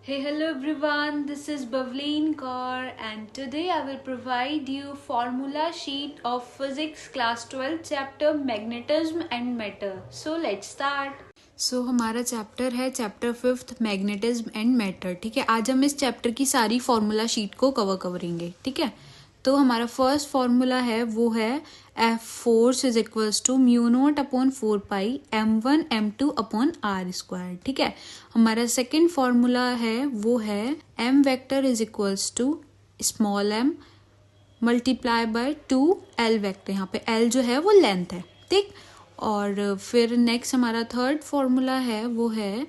Hey, hello everyone. This is Bavleen Kaur, and today I will provide you formula sheet of Physics Class 12 chapter Magnetism and Matter. So let's start. हमारा chapter है chapter 5 magnetism and matter. ठीक है, आज हम इस chapter की सारी formula sheet को करेंगे. ठीक है, तो हमारा फर्स्ट फॉर्मूला है वो है F force is equals to mu naught upon 4 pi m1 m2 upon r square. ठीक है, हमारा सेकेंड फॉर्मूला है वो है m vector is equals to small m multiply by 2l vector. यहाँ पे l जो है वो लेंथ है. ठीक, और फिर नेक्स्ट हमारा थर्ड फॉर्मूला है वो है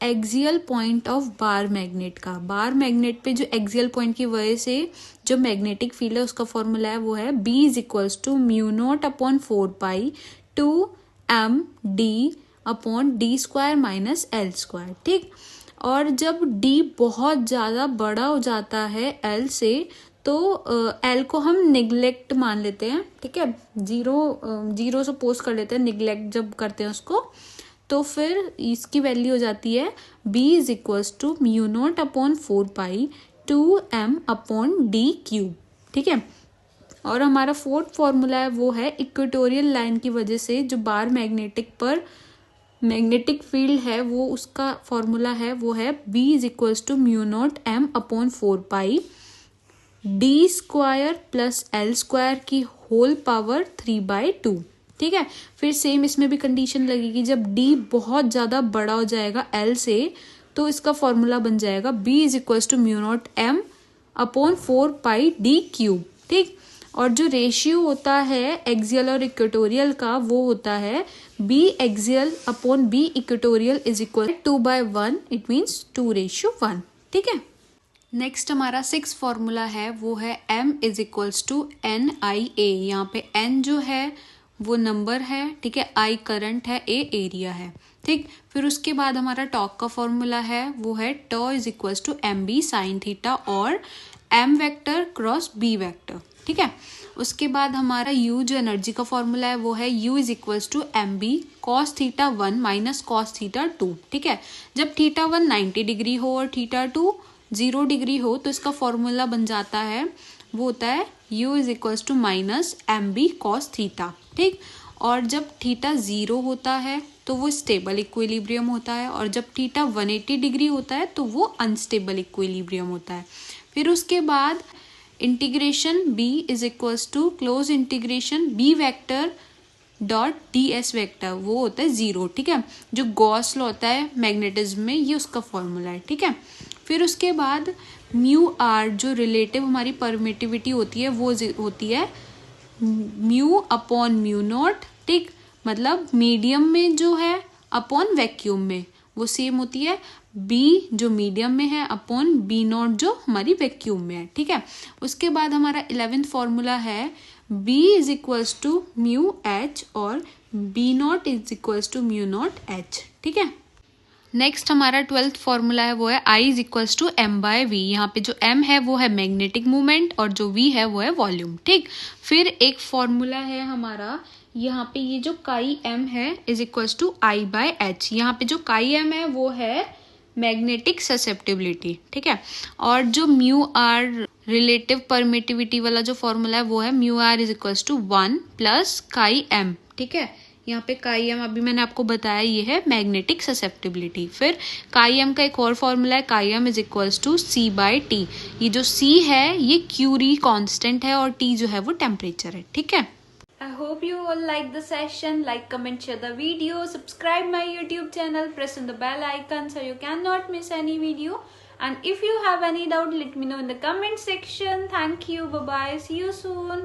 axial point of bar magnet का. बार मैग्नेट पे जो एक्सियल पॉइंट की वजह से जो मैग्नेटिक फील्ड है उसका फॉर्मूला है वो है B is equals to mu naught upon 4 pi 2md upon d square minus l square. ठीक, और जब D बहुत ज़्यादा बड़ा हो जाता है L से तो L को हम निगलेक्ट मान लेते हैं. ठीक है, जीरो सपोज कर लेते हैं, निगलेक्ट जब करते हैं उसको, तो फिर इसकी वैल्यू हो जाती है B is equals to mu naught upon 4 pi 2m upon d cube. ठीक है, और हमारा फोर्थ फॉर्मूला है वो है इक्वेटोरियल लाइन की वजह से जो बार मैग्नेटिक पर मैग्नेटिक फील्ड है वो उसका फॉर्मूला है वो है B is equals to mu naught m upon 4 pi d square plus l square की होल पावर 3/2. ठीक है, फिर सेम इसमें भी कंडीशन लगेगी, जब D बहुत ज़्यादा बड़ा हो जाएगा L से तो इसका फॉर्मूला बन जाएगा B is equals to mu naught m upon 4 pi d cube. ठीक, और जो रेशियो होता है एक्सियल और इक्वेटोरियल का वो होता है B axial upon B equatorial is equal 2/1. It means 2:1. ठीक है, नेक्स्ट हमारा सिक्स फॉर्मूला है वो है m is equals to NIA. यहाँ पे n जो है वो नंबर है. ठीक है, I करंट है, A एरिया है. ठीक, फिर उसके बाद हमारा टॉर्क का फॉर्मूला है वो है tau is equals to MB sine theta और m vector cross B vector. ठीक है, उसके बाद हमारा U जो एनर्जी का फॉर्मूला है वो है U is equals to MB cos theta 1 minus cos theta 2. ठीक है, जब थीटा 1 90 डिग्री हो और थीटा 2 0 डिग्री हो तो इसका फॉर्मूला बन जाता है वो होता है U is equals to minus MB cos theta. ठीक, और जब थीटा 0 होता है तो वो स्टेबल इक्विलिब्रियम होता है, और जब थीटा 180 डिग्री होता है तो वो अनस्टेबल इक्विलिब्रियम होता है. फिर उसके बाद integration B is equals to close integration B vector dot DS vector वो होता है 0. ठीक है, जो गॉस लॉ होता है मैग्नेटिज्म में ये उसका फॉर्मूला है. ठीक है, फिर उसके बाद म्यू आर जो रिलेटिव हमारी परमिटिविटी होती है वो होती है म्यू अपॉन म्यू नॉट. ठीक, मतलब मीडियम में जो है अपॉन वैक्यूम में वो सेम होती है B जो मीडियम में है अपॉन B नॉट जो हमारी वैक्यूम में है. ठीक है, उसके बाद हमारा 11th फॉर्मूला है B is equals to mu H और B naught is equals to mu naught H. ठीक है, नेक्स्ट हमारा 12th फॉर्मूला है वो है I is equals to m/v. यहाँ पे जो m है वो है मैग्नेटिक मूवमेंट और जो v है वो है वॉल्यूम. ठीक, फिर एक फॉर्मूला है हमारा यहाँ पे ये जो काई m है इज इक्वल्स टू I/h. यहाँ पे जो काई m है वो है मैग्नेटिक ससेप्टिबिलिटी. ठीक है, और जो म्यू आर रिलेटिव परमिटिविटी वाला जो फॉर्मूला है वो है mu r is equals to 1 plus chi m. ठीक है, यहाँ पे काई एम अभी मैंने आपको बताया ये है मैग्नेटिक ससेप्टिबिलिटी. फिर काई एम का एक और फॉर्मूला है काई M is equals to C/T. ये जो C है ये क्यूरी कांस्टेंट है और T जो है वो टेम्परेचर है. ठीक है, I hope you all like the session. Like, comment, share the video, subscribe my YouTube channel, press on the bell icon so you cannot miss any video. And if you have any doubt, let me know in the comment section. Thank you. Bye bye. See you soon.